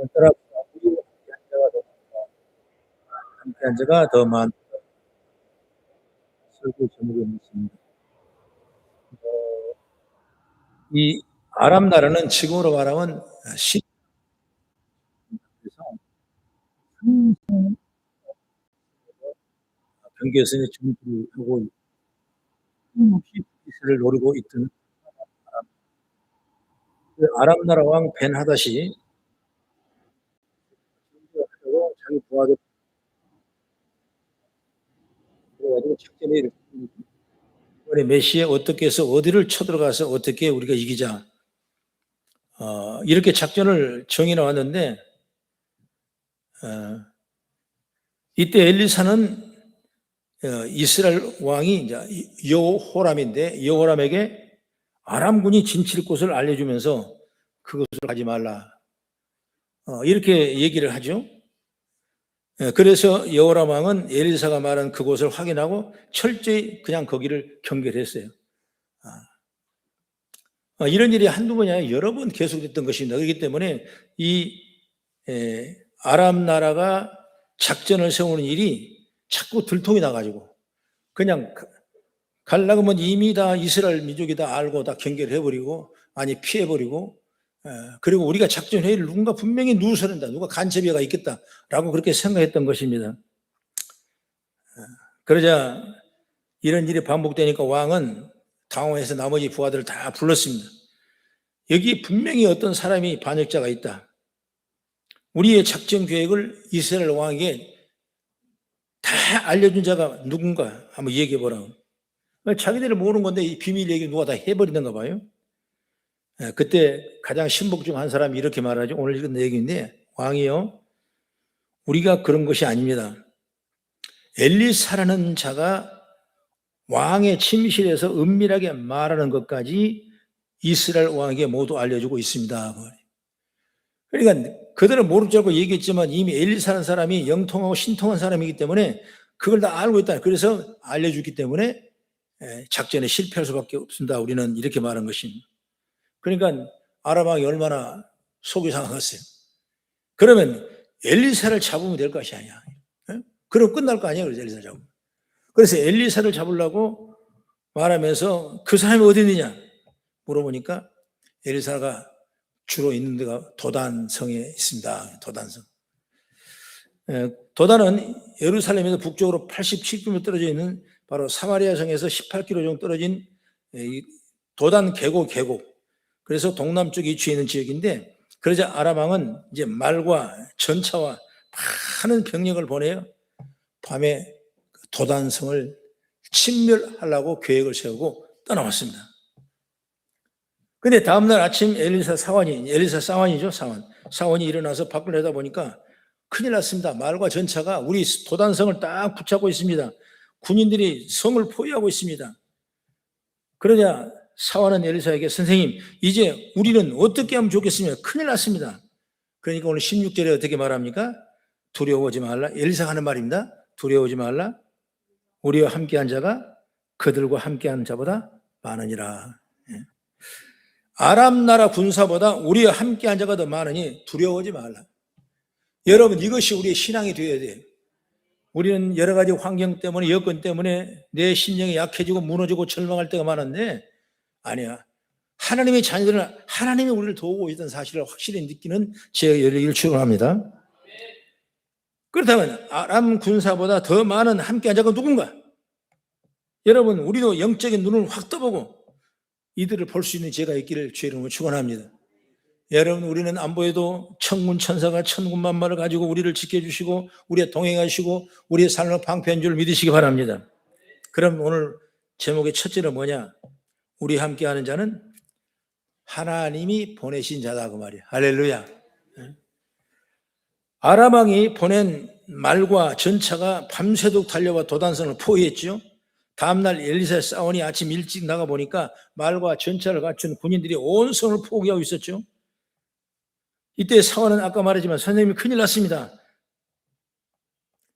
따라 우리 함께한 자가 더 많다. 설교 제목이 있습니다. 이 아람 나라는 지금으로 말하면 시에서 경계선에 전투를 하고 끊임없이 이스라엘을 노리고 있던 그 아람 나라 왕 벤하닷이 하고 자기 부하들 그래가지고 작전을 일으킵니다. 이번에 메시에 어떻게 해서 어디를 쳐들어가서 어떻게 우리가 이기자 이렇게 작전을 정해 나왔는데 이때 엘리사는 이스라엘 왕이 이제 여호람인데 여호람에게 아람군이 진칠 곳을 알려주면서 그곳을 가지 말라 이렇게 얘기를 하죠. 그래서 여호람 왕은 엘리사가 말한 그곳을 확인하고 철저히 그냥 거기를 경계했어요. 이런 일이 한두 번이 아니라 여러 번 계속됐던 것입니다. 그렇기 때문에 이 아람 나라가 작전을 세우는 일이 자꾸 들통이 나가지고 그냥 가려고 하면 이미 다 이스라엘 민족이 다 알고 다 경계를 해버리고 아니 피해버리고 그리고 우리가 작전 회의를 누군가 분명히 누설한다, 누가 간첩이가 있겠다라고 그렇게 생각했던 것입니다. 그러자 이런 일이 반복되니까 왕은 당황해서 나머지 부하들을 다 불렀습니다. 여기 분명히 어떤 사람이 반역자가 있다. 우리의 작전 계획을 이스라엘 왕에게 다 알려준 자가 누군가 한번 얘기해 보라고. 자기들이 모르는 건데 이 비밀 얘기 누가 다 해버리는가 봐요. 그때 가장 신복 중 한 사람이 이렇게 말하죠. 오늘 읽은 얘기인데, 왕이요, 우리가 그런 것이 아닙니다. 엘리사라는 자가 왕의 침실에서 은밀하게 말하는 것까지 이스라엘 왕에게 모두 알려주고 있습니다. 그러니까 그들은 모를 줄 알고 얘기했지만 이미 엘리사라는 사람이 영통하고 신통한 사람이기 때문에 그걸 다 알고 있다. 그래서 알려주기 때문에 작전에 실패할 수밖에 없습니다. 우리는 이렇게 말한 것입니다. 그러니까 아람 왕이 얼마나 속이 상하겠어요. 그러면 엘리사를 잡으면 될 것이 아니야. 그럼 끝날 거 아니에요. 그래서 엘리사 잡으면. 그래서 엘리사를 잡으려고 말하면서 그 사람이 어디 있느냐 물어보니까 엘리사가 주로 있는 데가 도단성에 있습니다. 도단성. 도단은 예루살렘에서 북쪽으로 87km 떨어져 있는 바로 사마리아 성에서 18km 정도 떨어진 도단 계곡. 그래서 동남쪽에 위치해 있는 지역인데, 그러자 아람 왕은 이제 말과 전차와 많은 병력을 보내요. 밤에 도단성을 침멸하려고 계획을 세우고 떠나왔습니다. 근데 다음날 아침 엘리사 사환이죠. 사환이 일어나서 밖을 내다보니까 큰일 났습니다. 말과 전차가 우리 도단성을 딱 붙잡고 있습니다. 군인들이 성을 포위하고 있습니다. 그러자 사환은 엘리사에게, 선생님, 이제 우리는 어떻게 하면 좋겠습니까? 큰일 났습니다. 그러니까 오늘 16절에 어떻게 말합니까? 두려워하지 말라. 엘리사가 하는 말입니다. 두려워하지 말라. 우리와 함께한 자가 그들과 함께한 자보다 많으니라. 아람 나라 군사보다 우리와 함께한 자가 더 많으니 두려워하지 말라. 여러분, 이것이 우리의 신앙이 되어야 돼요. 우리는 여러 가지 환경 때문에, 여건 때문에 내 심령이 약해지고 무너지고 절망할 때가 많은데, 아니야. 하나님의 자녀들은 하나님이 우리를 도우고 있다는 사실을 확실히 느끼는 제가 여기를 축원합니다. 그렇다면 아람 군사보다 더 많은 함께한 자가 누군가? 여러분, 우리도 영적인 눈을 확 떠보고 이들을 볼 수 있는 제가 있기를 주의 이름으로 축원합니다. 여러분, 우리는 안 보여도 천군 천사가 천군만마를 가지고 우리를 지켜주시고 우리의 동행하시고 우리의 삶을 방패한 줄 믿으시기 바랍니다. 그럼 오늘 제목의 첫째는 뭐냐? 우리 함께하는 자는 하나님이 보내신 자다, 그 말이야. 할렐루야. 아람 왕이 보낸 말과 전차가 밤새도록 달려와 도단성을 포위했죠. 다음날 엘리사의 사원이 아침 일찍 나가보니까 말과 전차를 갖춘 군인들이 온 성을 포기하고 있었죠. 이때 사원은 아까 말했지만, 선생님이 큰일 났습니다.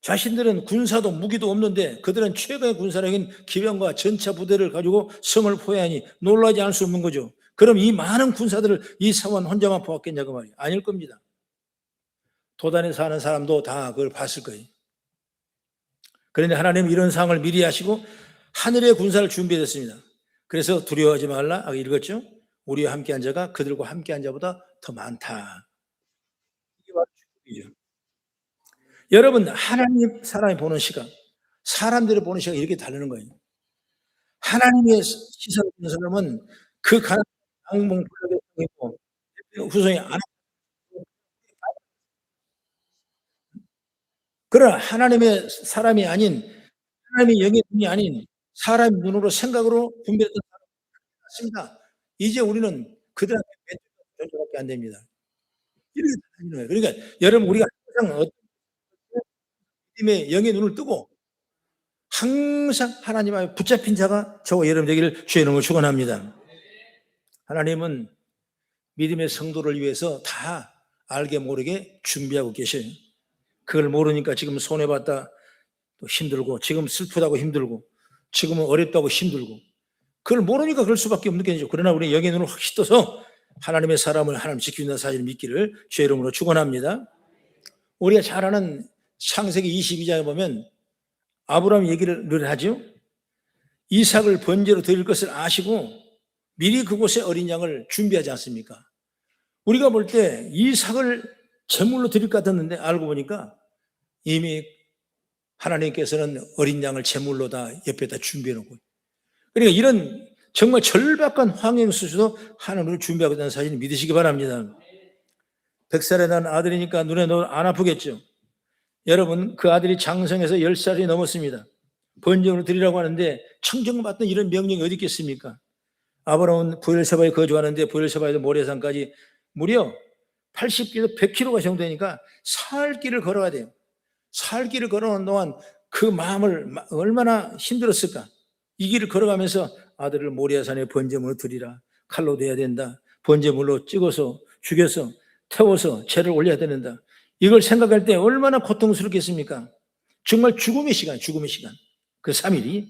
자신들은 군사도 무기도 없는데 그들은 최고의 군사력인 기병과 전차 부대를 가지고 성을 포위하니 놀라지 않을 수 없는 거죠. 그럼 이 많은 군사들을 이 사원 혼자만 포함했겠냐 그 말이에요. 아닐 겁니다. 도단에 사는 사람도 다 그걸 봤을 거예요. 그런데 하나님은 이런 상황을 미리 하시고 하늘의 군사를 준비했습니다. 그래서 두려워하지 말라 읽었죠. 우리와 함께한 자가 그들과 함께한 자보다 더 많다. 이게 바로 축복이죠. 여러분, 하나님 사람이 보는 시각, 사람들이 보는 시각 이렇게 다르는 거예요. 하나님의 시선을 보는 사람은 그 가난한 악몽 불락의 성이고 후손이 안 그러나 하나님의 사람이 아닌 하나님의 영의 눈이 아닌 사람 눈으로 생각으로 분별했던 사람이 맞습니다. 이제 우리는 그들한테 몇 정도밖에 안 됩니다. 이렇게 달라지는 거예요. 그러니까 여러분 우리가 항상 어떤 믿음의 영의 눈을 뜨고 항상 하나님 앞에 붙잡힌 자가 저와 여러분 되기를 주의 이름으로 축원합니다. 하나님은 믿음의 성도를 위해서 다 알게 모르게 준비하고 계셔요. 그걸 모르니까 지금 손해봤다 또 힘들고 지금 슬프다고 힘들고 지금은 어렵다고 힘들고 그걸 모르니까 그럴 수밖에 없는 게 아니죠. 그러나 우리 영의 눈을 확실히 떠서 하나님의 사람을 하나님 지키는 사실을 믿기를 주의 이름으로 축원합니다. 우리가 잘 아는 창세기 22장에 보면 아브라함 얘기를 늘 하죠. 이삭을 번제로 드릴 것을 아시고 미리 그곳에 어린 양을 준비하지 않습니까? 우리가 볼 때 이삭을 제물로 드릴 것 같았는데 알고 보니까 이미 하나님께서는 어린 양을 제물로 다 옆에다 준비해 놓고 그러니까 이런 정말 절박한 황행수수도 하나님을 준비하고 있다는 사실을 믿으시기 바랍니다. 100살에 난 아들이니까 눈에 안 아프겠죠. 여러분 그 아들이 장성해서 10살이 넘었습니다. 번제로 드리라고 하는데 청정받던 이런 명령이 어디 있겠습니까? 아브라함은 부엘세바에 거주하는데 부엘세바에서 모레산까지 무려 80km, 100km가 정도 되니까 사흘 길을 걸어야 돼요. 사흘 길을 걸어오는 동안 그 마음을 얼마나 힘들었을까. 이 길을 걸어가면서 아들을 모리아산에 번제물로 드리라. 칼로 돼야 된다. 번제물로 찍어서 죽여서 태워서 죄를 올려야 된다. 이걸 생각할 때 얼마나 고통스럽겠습니까? 정말 죽음의 시간, 죽음의 시간. 그 3일이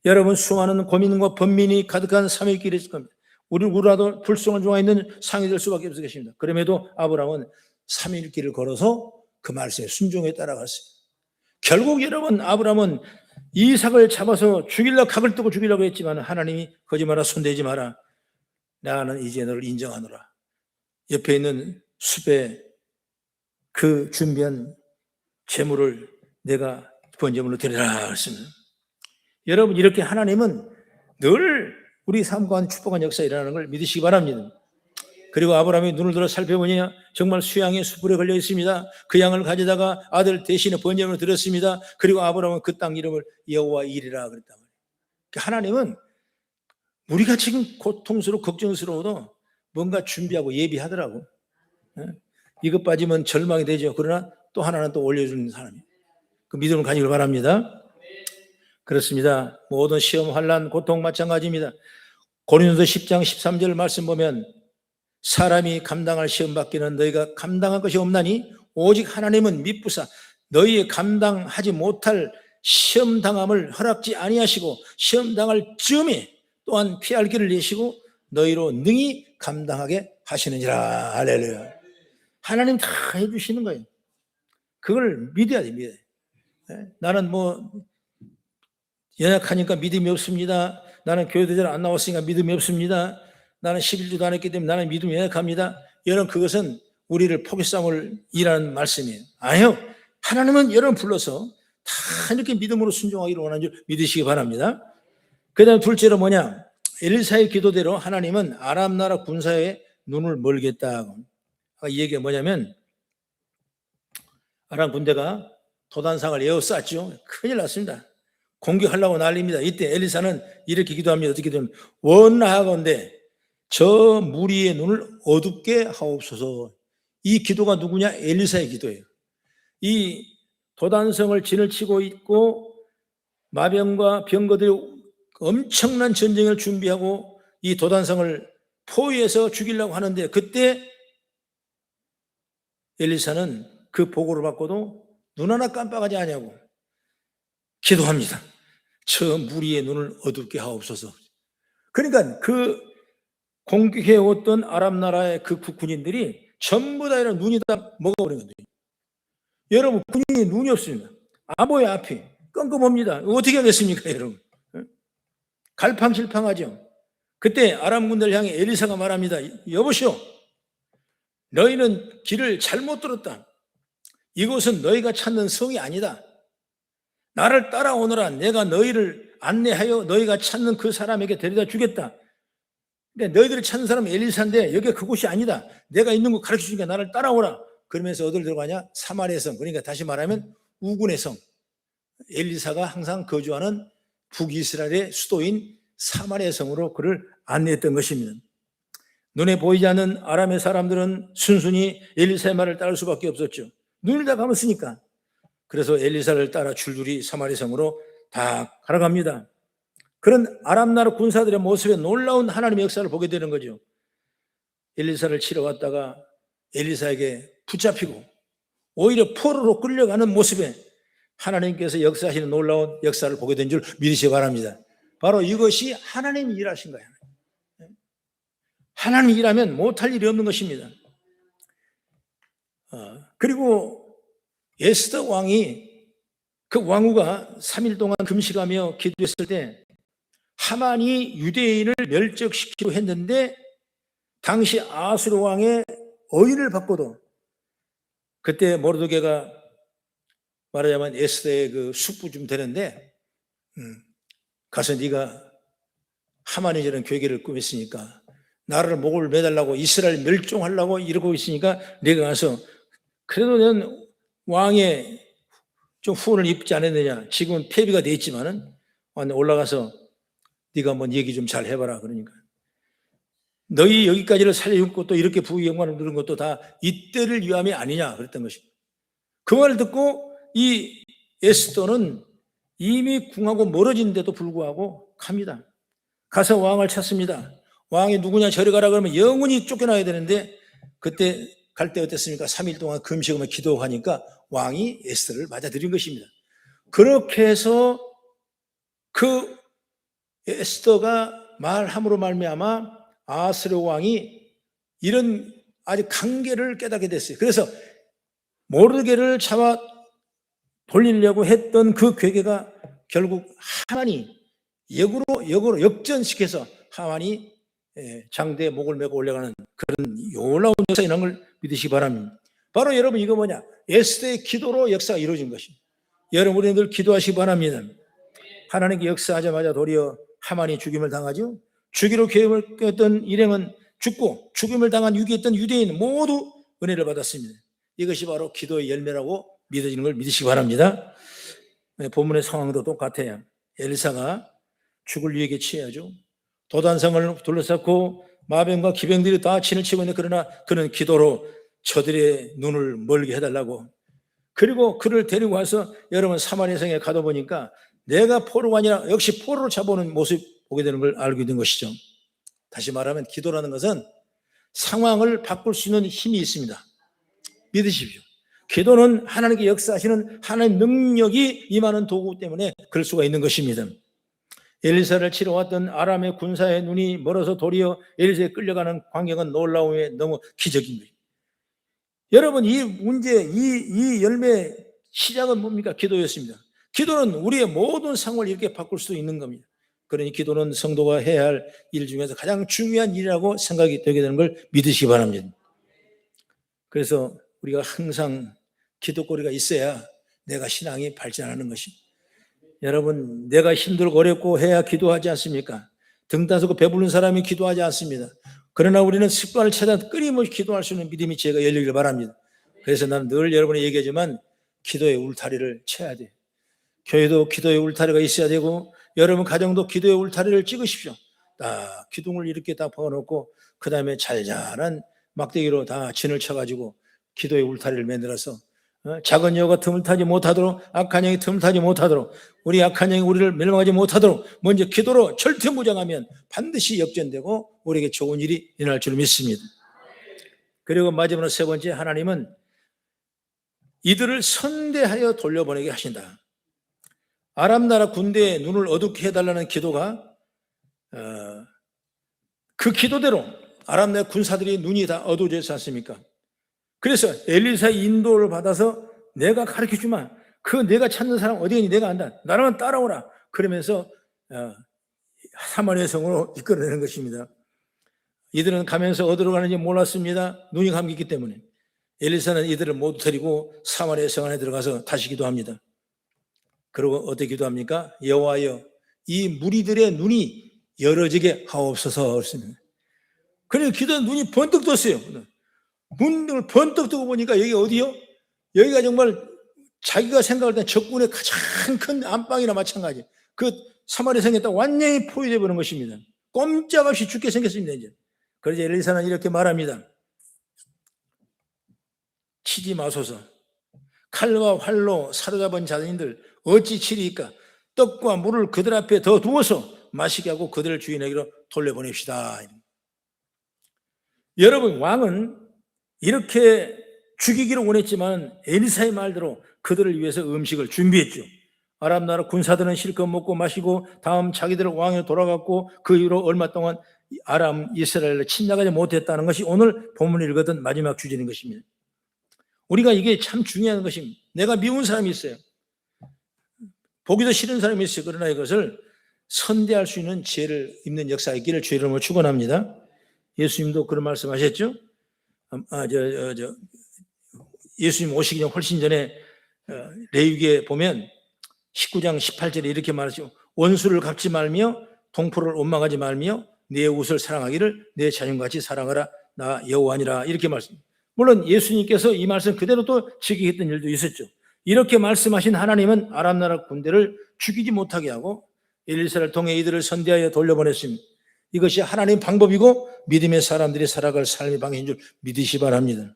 여러분 수많은 고민과 번민이 가득한 3일 길이 있을 겁니다. 우리라도 불성을 중앙에 있는 상이 될 수밖에 없을 것입니다. 그럼에도 아브라함은 3일 길을 걸어서 그 말씀에 순종에 따라갔어요. 결국 여러분 아브라함은 이삭을 잡아서 죽이려고 각을 뜨고 죽이려고 했지만 하나님이 거짓말아 손대지 마라. 나는 이제 너를 인정하노라. 옆에 있는 숲에 그 준비한 제물을 내가 번제물로 드리라 했습니다. 여러분 이렇게 하나님은 늘 우리 삶 가운데 축복한 역사가 일어나는 걸 믿으시기 바랍니다. 그리고 아브라함이 눈을 들어 살펴보니 정말 수양의 숯불에 걸려 있습니다. 그 양을 가져다가 아들 대신에 번제물을 드렸습니다. 그리고 아브라함은 그 땅 이름을 여호와 일이라 그랬단 말이에요. 하나님은 우리가 지금 고통스럽고 걱정스러워도 뭔가 준비하고 예비하더라고. 이것 빠지면 절망이 되죠. 그러나 또 하나는 또 올려주는 사람이에요. 그 믿음을 가지길 바랍니다. 그렇습니다. 모든 시험, 환난, 고통 마찬가지입니다. 고린도서 10장 13절 말씀 보면 사람이 감당할 시험 받기는 너희가 감당할 것이 없나니 오직 하나님은 미쁘사 너희의 감당하지 못할 시험 당함을 허락지 아니하시고 시험 당할 즈음에 또한 피할 길을 내시고 너희로 능히 감당하게 하시느니라. 할렐루야. 하나님 다 해주시는 거예요. 그걸 믿어야 됩니다. 나는 뭐 연약하니까 믿음이 없습니다. 나는 교회도 잘 안 나왔으니까 믿음이 없습니다. 나는 11주도 안 했기 때문에 나는 믿음이 연약합니다. 여러분 그것은 우리를 포기싸움을 일하는 말씀이에요. 아니요. 하나님은 여러분 불러서 다 이렇게 믿음으로 순종하기를 원하는 줄 믿으시기 바랍니다. 그 다음 둘째로 뭐냐. 엘리사의 기도대로 하나님은 아람 나라 군사의 눈을 멀겠다. 이 얘기가 뭐냐면 아람 군대가 도단상을 에워쌌죠. 큰일 났습니다. 공격하려고 난립니다. 이때 엘리사는 이렇게 기도합니다. 어떻게 기도하면 원하건대 저 무리의 눈을 어둡게 하옵소서. 이 기도가 누구냐? 엘리사의 기도예요. 이 도단성을 진을 치고 있고 마병과 병거들이 엄청난 전쟁을 준비하고 이 도단성을 포위해서 죽이려고 하는데 그때 엘리사는 그 보고를 받고도 눈 하나 깜빡하지 않냐고 기도합니다. 저 무리의 눈을 어둡게 하옵소서. 그러니까 그 공격해 왔던 아랍 나라의 그 군인들이 전부 다 이런 눈이 다 먹어버린 거예요. 여러분, 군인이 눈이 없습니다. 안 보여, 앞이. 껌껌합니다. 어떻게 하겠습니까, 여러분? 갈팡질팡하죠. 그때 아람 군대를 향해 엘리사가 말합니다. 여보시오, 너희는 길을 잘못 들었다. 이곳은 너희가 찾는 성이 아니다. 나를 따라오너라. 내가 너희를 안내하여 너희가 찾는 그 사람에게 데려다 주겠다. 근데 너희들이 찾는 사람은 엘리사인데 여기가 그곳이 아니다. 내가 있는 곳 가르쳐 주니까 나를 따라오라. 그러면서 어디를 들어가냐? 사마리아 성. 그러니까 다시 말하면 우군의 성. 엘리사가 항상 거주하는 북이스라엘의 수도인 사마리아 성으로 그를 안내했던 것입니다. 눈에 보이지 않는 아람의 사람들은 순순히 엘리사의 말을 따를 수밖에 없었죠. 눈을 다 감았으니까. 그래서 엘리사를 따라 줄줄이 사마리아 성으로 다 걸어갑니다. 그런 아람 나라 군사들의 모습에 놀라운 하나님의 역사를 보게 되는 거죠. 엘리사를 치러 왔다가 엘리사에게 붙잡히고 오히려 포로로 끌려가는 모습에 하나님께서 역사하시는 놀라운 역사를 보게 된 줄 믿으시기 바랍니다. 바로 이것이 하나님이 일하신 거예요. 하나님이 일하면 못할 일이 없는 것입니다. 그리고 에스더 왕이 그 왕후가 3일 동안 금식하며 기도했을 때 하만이 유대인을 멸적시키려 했는데 당시 아수르 왕의 어인을 받고도 그때 모르드게가 말하자면 에스더의 그 숙부 좀 되는데 가서 네가 하만이 저런 괴계를 꾸몄으니까 나를 목을 매달라고 이스라엘 멸종하려고 이러고 있으니까 네가 가서 그래도 넌 왕의 좀 후원을 입지 않았느냐. 지금은 폐비가 돼 있지만은 올라가서 네가 한번 얘기 좀 잘 해봐라. 그러니까 너희 여기까지를 살려준 것도 이렇게 부귀 영광을 누린 것도 다 이때를 위함이 아니냐 그랬던 것입니다. 그 말을 듣고 이 에스더는 이미 궁하고 멀어진데도 불구하고 갑니다. 가서 왕을 찾습니다. 왕이 누구냐 저리 가라 그러면 영원히 쫓겨나야 되는데 그때 갈 때 어땠습니까? 3일 동안 금식하며 기도하니까 왕이 에스더를 맞아들인 것입니다. 그렇게 해서 그 에스더가 말함으로 말미암아 아수르 왕이 이런 아주 관계를 깨닫게 됐어요. 그래서 모르드게를 잡아 돌리려고 했던 그 괴계가 결국 하만이 역으로 역전시켜서 하만이 장대에 목을 메고 올라가는 그런 놀라운 역사가 있는 걸 믿으시기 바랍니다. 바로 여러분 이거 뭐냐? 에스더의 기도로 역사가 이루어진 것입니다. 여러분 우리는 늘 기도하시기 바랍니다. 하나님께 역사하자마자 도리어 하만이 죽임을 당하죠. 죽이로 계획을 깼던 일행은 죽고 죽임을 당한 유기했던 유대인 모두 은혜를 받았습니다. 이것이 바로 기도의 열매라고 믿어지는 걸 믿으시기 바랍니다. 본문의 상황도 똑같아요. 엘리사가 죽을 위기에 처해야죠. 도단성을 둘러싸고 마병과 기병들이 다 진을 치고 있는데 그러나 그는 기도로 저들의 눈을 멀게 해달라고. 그리고 그를 데리고 와서 여러분 사마리아 성에 가다 보니까 내가 포로가 아니라 역시 포로로 잡아오는 모습 보게 되는 걸 알게 된 것이죠. 다시 말하면 기도라는 것은 상황을 바꿀 수 있는 힘이 있습니다. 믿으십시오. 기도는 하나님께 역사하시는 하나님의 능력이 임하는 도구 때문에 그럴 수가 있는 것입니다. 엘리사를 치러 왔던 아람의 군사의 눈이 멀어서 도리어 엘리사에 끌려가는 광경은 놀라움에 너무 기적인 거예요. 여러분 이 문제, 이 열매의 시작은 뭡니까? 기도였습니다. 기도는 우리의 모든 상황을 이렇게 바꿀 수 있는 겁니다. 그러니 기도는 성도가 해야 할 일 중에서 가장 중요한 일이라고 생각이 되게 되는 걸 믿으시기 바랍니다. 그래서 우리가 항상 기도거리가 있어야 내가 신앙이 발전하는 것입니다. 여러분 내가 힘들고 어렵고 해야 기도하지 않습니까? 등 따스고 배부른 사람이 기도하지 않습니다. 그러나 우리는 습관을 찾아 끊임없이 기도할 수 있는 믿음이 제가 열리길 바랍니다. 그래서 나는 늘 여러분이 얘기하지만 기도의 울타리를 쳐야 돼요. 교회도 기도의 울타리가 있어야 되고 여러분 가정도 기도의 울타리를 찍으십시오. 딱 기둥을 이렇게 딱 박아놓고 그 다음에 잘잘한 막대기로 다 진을 쳐가지고 기도의 울타리를 만들어서 작은 여가 틈을 타지 못하도록 악한 영이 틈을 타지 못하도록 우리 악한 영이 우리를 멸망하지 못하도록 먼저 기도로 철퇴무장하면 반드시 역전되고 우리에게 좋은 일이 일어날 줄 믿습니다. 그리고 마지막으로 세 번째, 하나님은 이들을 선대하여 돌려보내게 하신다. 아람 나라 군대의 눈을 어둡게 해달라는 기도가 그 기도대로 아람 나라 군사들이 눈이 다 어두워졌지 않습니까? 그래서 엘리사의 인도를 받아서 내가 가르쳐 주마. 그 내가 찾는 사람 어디니 내가 안다. 나랑은 따라오라. 그러면서 사마리아 성으로 이끌어내는 것입니다. 이들은 가면서 어디로 가는지 몰랐습니다. 눈이 감기기 때문에. 엘리사는 이들을 모두 데리고 사마리아 성 안에 들어가서 다시 기도합니다. 그리고 어떻게 기도합니까? 여호와여, 이 무리들의 눈이 열어지게 하옵소서. 그렇습니다. 그래서 기도한 눈이 번뜩 떴어요. 문을 번뜩 뜨고 보니까 여기 어디요? 여기가 정말 자기가 생각할 때 적군의 가장 큰 안방이나 마찬가지. 그 사마리아 성에 딱 완전히 포위되어 버린 것입니다. 꼼짝없이 죽게 생겼습니다. 이제. 그래서 엘리사는 이렇게 말합니다. 치지 마소서. 칼과 활로 사로잡은 자들인들 어찌 치리이까? 떡과 물을 그들 앞에 더 두어서 마시게 하고 그들을 주인에게로 돌려보냅시다. 여러분, 왕은 이렇게 죽이기를 원했지만 엘리사의 말대로 그들을 위해서 음식을 준비했죠. 아람 나라 군사들은 실컷 먹고 마시고 다음 자기들 왕에 돌아갔고 그 이후로 얼마 동안 아람 이스라엘을 침략하지 못했다는 것이 오늘 본문을 읽었던 마지막 주제인 것입니다. 우리가 이게 참 중요한 것입니다. 내가 미운 사람이 있어요. 보기도 싫은 사람이 있어요. 그러나 이것을 선대할 수 있는 지혜를 입는 역사가 있기를 주의 이름으로 축원합니다. 예수님도 그런 말씀하셨죠. 예수님 오시기 전 훨씬 전에 레위기에 보면 19장 18절에 이렇게 말하죠. 원수를 갚지 말며 동포를 원망하지 말며 내 옷을 사랑하기를 내 자녀같이 사랑하라. 나 여호와니라. 이렇게 말씀. 물론 예수님께서 이 말씀 그대로 또 지키겠던 일도 있었죠. 이렇게 말씀하신 하나님은 아람 나라 군대를 죽이지 못하게 하고 엘리사를 통해 이들을 선대하여 돌려보냈습니다. 이것이 하나님 방법이고 믿음의 사람들이 살아갈 삶의 방향인 줄 믿으시 바랍니다.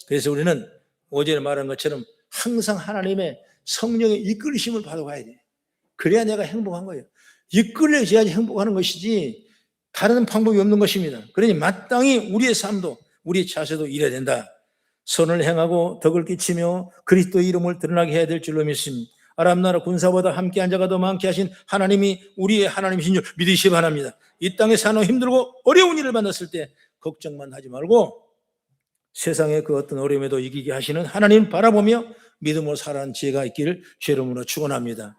그래서 우리는 어제 말한 것처럼 항상 하나님의 성령의 이끌심을 받아가야 돼. 그래야 내가 행복한 거예요. 이끌려야지 행복하는 것이지 다른 방법이 없는 것입니다. 그러니 마땅히 우리의 삶도 우리의 자세도 이래야 된다. 선을 행하고 덕을 끼치며 그리스도의 이름을 드러나게 해야 될 줄로 믿습니다. 아람 나라 군사보다 함께한 자가 더 많게 하신 하나님이 우리의 하나님이신 줄 믿으시기 바랍니다. 이 땅에 사는 힘들고 어려운 일을 만났을 때 걱정만 하지 말고 세상의 그 어떤 어려움에도 이기게 하시는 하나님 바라보며 믿음으로 살아가는 지혜가 있기를 주의 이름으로 축원합니다.